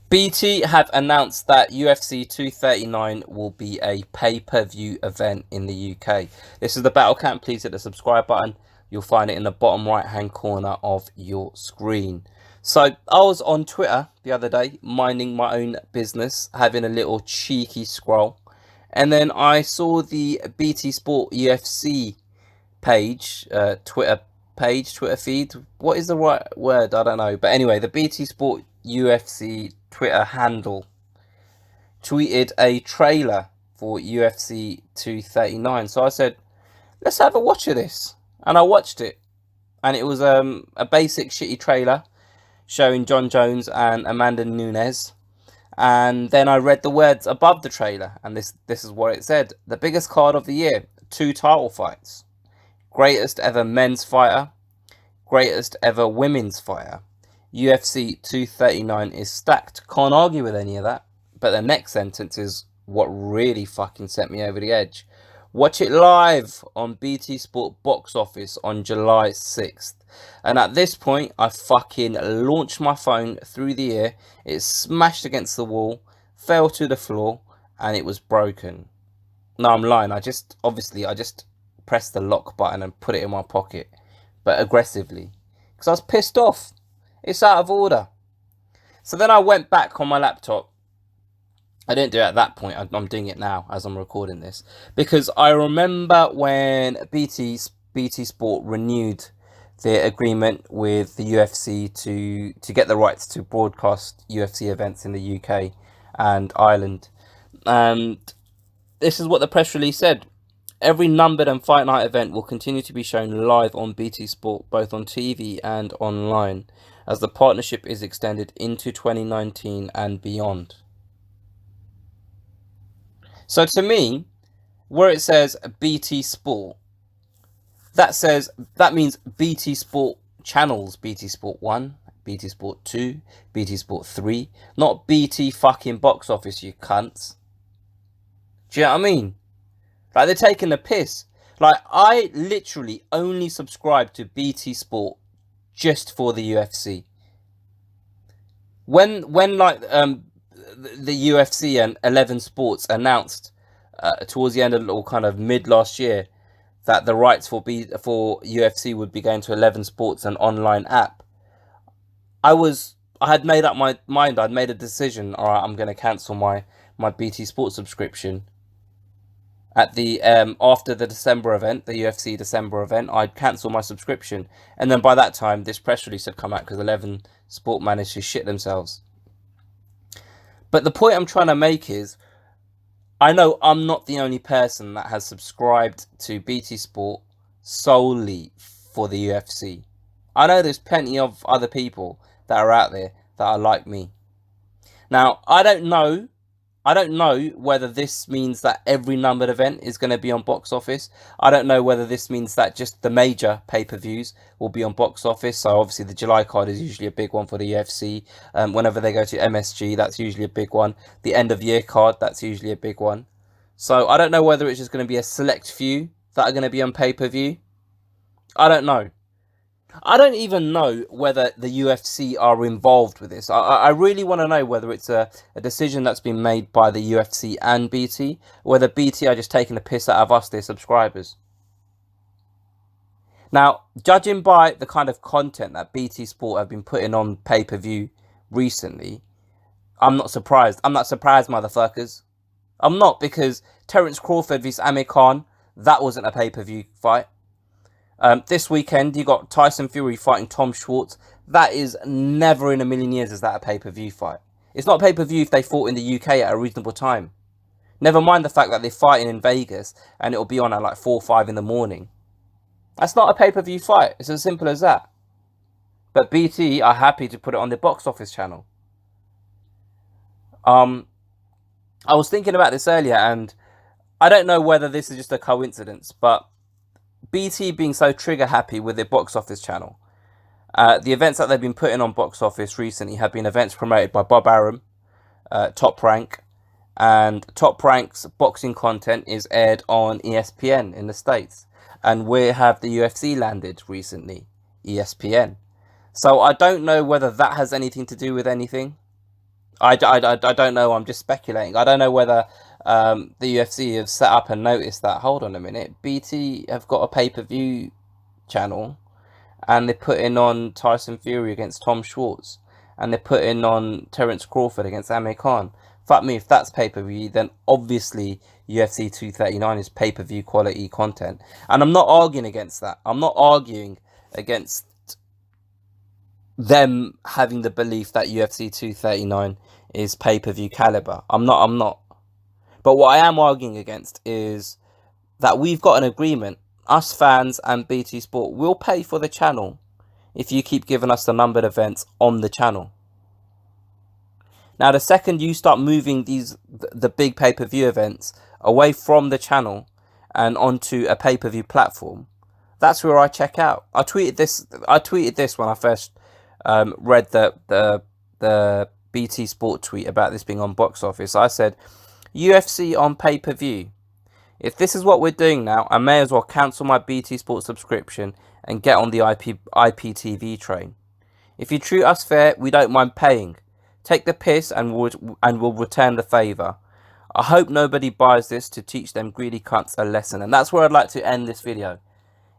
BT have announced that UFC 239 will be a pay-per-view event in the UK. This is the Battle Camp. Please hit the subscribe button. You'll find it in the bottom right-hand corner of your screen. So I was on Twitter the other day, minding my own business, having a little cheeky scroll. And then I saw the BT Sport UFC page, Twitter feed. What is the right word? I don't know. But anyway, the BT Sport UFC Twitter handle tweeted a trailer for UFC 239. So I said, let's have a watch of this. And I watched it. And it was a basic shitty trailer showing John Jones and Amanda Nunes. And then I read the words above the trailer, and this is what it said. The biggest card of the year, 2 title fights. Greatest ever men's fighter, greatest ever women's fighter. UFC 239 is stacked. Can't argue with any of that. But the next sentence is what really fucking sent me over the edge. Watch it live on BT Sport Box Office on July 6th. And at this point, I fucking launched my phone through the air. It smashed against the wall, fell to the floor, and it was broken. No, I'm lying. I just pressed the lock button and put it in my pocket. But aggressively. Because I was pissed off. It's out of order. So then I went back on my laptop. I didn't do it at that point. I'm doing it now as I'm recording this. Because I remember when BT Sport renewed their agreement with the UFC to get the rights to broadcast UFC events in the UK and Ireland. And this is what the press release said. Every numbered and fight night event will continue to be shown live on BT Sport, both on TV and online, as the partnership is extended into 2019 and beyond. So to me, where it says BT Sport, that means BT Sport channels, BT Sport 1, BT Sport 2, BT Sport 3, not BT fucking Box Office, you cunts. Do you know what I mean? Like, they're taking the piss. Like, I literally only subscribe to BT Sport just for the UFC. When like the UFC and 11 Sports announced towards the end of, or kind of mid last year, that the rights for UFC would be going to 11 Sports, an online app, I had made up my mind. I'd made a decision. All right, I'm going to cancel my BT Sport subscription. At the after the December event, the UFC December event, I'd cancel my subscription, and then by that time, this press release had come out because 11 Sport managed to shit themselves. But the point I'm trying to make is, I know I'm not the only person that has subscribed to BT Sport solely for the UFC. I know there's plenty of other people that are out there that are like me. Now, I don't know whether this means that every numbered event is going to be on Box Office. I don't know whether this means that just the major pay-per-views will be on Box Office. So obviously the July card is usually a big one for the UFC. Whenever they go to MSG, that's usually a big one. The end of year card, that's usually a big one. So I don't know whether it's just going to be a select few that are going to be on pay-per-view. I don't know. I don't even know whether the UFC are involved with this. I really want to know whether it's a decision that's been made by the UFC and BT, or whether BT are just taking the piss out of us, their subscribers. Now, judging by the kind of content that BT Sport have been putting on pay-per-view recently, I'm not surprised. I'm not surprised, motherfuckers. I'm not, because Terence Crawford vs Amir Khan, that wasn't a pay-per-view fight. This weekend, you got Tyson Fury fighting Tom Schwartz. That is never in a million years is that a pay-per-view fight. It's not a pay-per-view if they fought in the UK at a reasonable time. Never mind the fact that they're fighting in Vegas and it'll be on at like 4 or 5 in the morning. That's not a pay-per-view fight. It's as simple as that. But BT are happy to put it on their Box Office channel. I was thinking about this earlier, and I don't know whether this is just a coincidence, but BT being so trigger happy with their Box Office channel, the events that they've been putting on Box Office recently have been events promoted by Bob Arum, Top Rank, and Top Rank's boxing content is aired on ESPN in the States. And where have the UFC landed recently? ESPN. So I don't know whether that has anything to do with anything. I don't know. I'm just speculating. I don't know whether the UFC have set up and noticed that. Hold on a minute. BT have got a pay-per-view channel, and they're putting on Tyson Fury against Tom Schwartz, and they're putting on Terence Crawford against Amir Khan. Fuck me, if that's pay-per-view, then obviously UFC 239 is pay-per-view quality content. And I'm not arguing against that. I'm not arguing against them having the belief that UFC 239 is pay-per-view caliber. I'm not. But what I am arguing against is that we've got an agreement. Us fans and BT Sport will pay for the channel if you keep giving us the numbered events on the channel. Now, the second you start moving the big pay-per-view events away from the channel and onto a pay-per-view platform, that's where I check out. I tweeted this when I first read the BT Sport tweet about this being on box office. I said, UFC on pay-per-view. If this is what we're doing now, I may as well cancel my BT Sport subscription and get on the IPTV train. If you treat us fair, we don't mind paying. Take the piss and we'll return the favour. I hope nobody buys this to teach them greedy cunts a lesson. And that's where I'd like to end this video.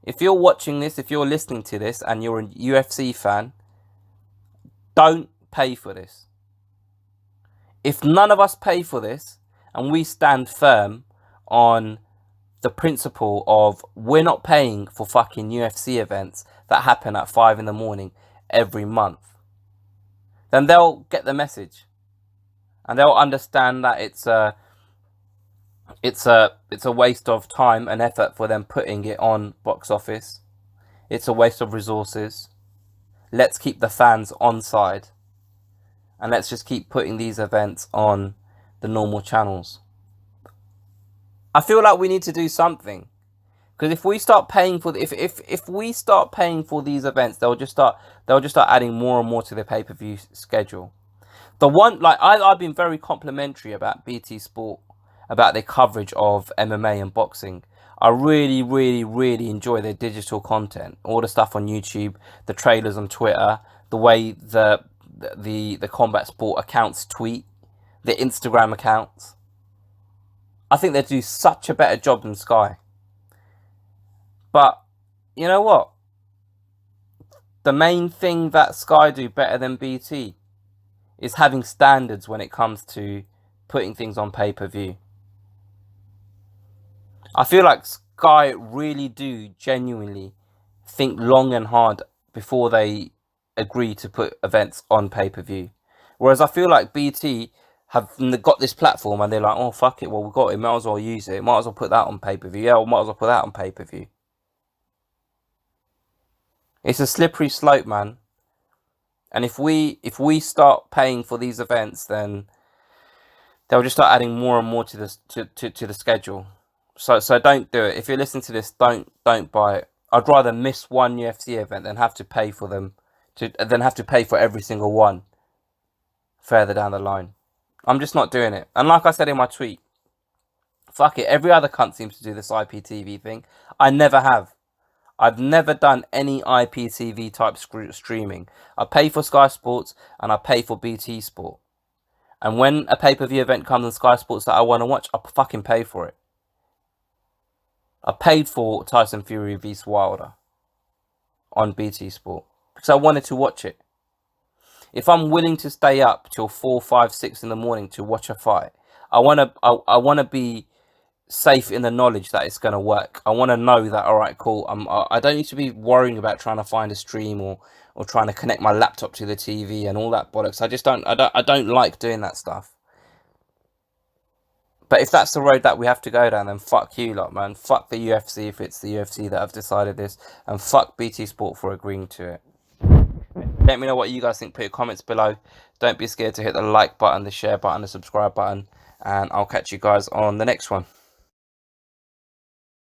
If you're watching this, if you're listening to this and you're a UFC fan, don't pay for this. If none of us pay for this and we stand firm on the principle of we're not paying for fucking UFC events that happen at 5 in the morning every month, then they'll get the message and they'll understand that it's a waste of time and effort for them putting it on box office. It's a waste of resources. Let's keep the fans on side and let's just keep putting these events on the normal channels. I feel like we need to do something, because if we start paying for if we start paying for these events, they'll just start adding more and more to the pay-per-view schedule. The one, like, I've been very complimentary about BT Sport, about their coverage of MMA and boxing. I really, really, really enjoy their digital content, all the stuff on YouTube, the trailers on Twitter, the way the combat sport accounts tweet, the Instagram accounts. I think they do such a better job than Sky. But you know what? The main thing that Sky do better than BT is having standards when it comes to putting things on pay-per-view. I feel like Sky really do genuinely think long and hard before they agree to put events on pay-per-view. Whereas I feel like BT have got this platform and they're like, oh, fuck it, well, we've got it, might as well use it, might as well put that on pay-per-view, yeah, we might as well put that on pay-per-view. It's a slippery slope, man. And if we start paying for these events, then they'll just start adding more and more to the schedule. So don't do it. If you're listening to this, don't buy it. I'd rather miss one UFC event than have to pay for them, than have to pay for every single one further down the line. I'm just not doing it. And like I said in my tweet, fuck it. Every other cunt seems to do this IPTV thing. I never have. I've never done any IPTV type streaming. I pay for Sky Sports and I pay for BT Sport. And when a pay-per-view event comes on Sky Sports that I want to watch, I fucking pay for it. I paid for Tyson Fury vs Wilder on BT Sport because I wanted to watch it. If I'm willing to stay up till 4, 5, 6 in the morning to watch a fight, I wanna be safe in the knowledge that it's gonna work. I want to know that, all right, cool. I don't need to be worrying about trying to find a stream or trying to connect my laptop to the TV and all that bollocks. I don't like doing that stuff. But if that's the road that we have to go down, then fuck you lot, man. Fuck the UFC if it's the UFC that have decided this, and fuck BT Sport for agreeing to it. Let me know what you guys think. Put your comments below. Don't be scared to hit the like button, the share button, the subscribe button, and I'll catch you guys on the next one.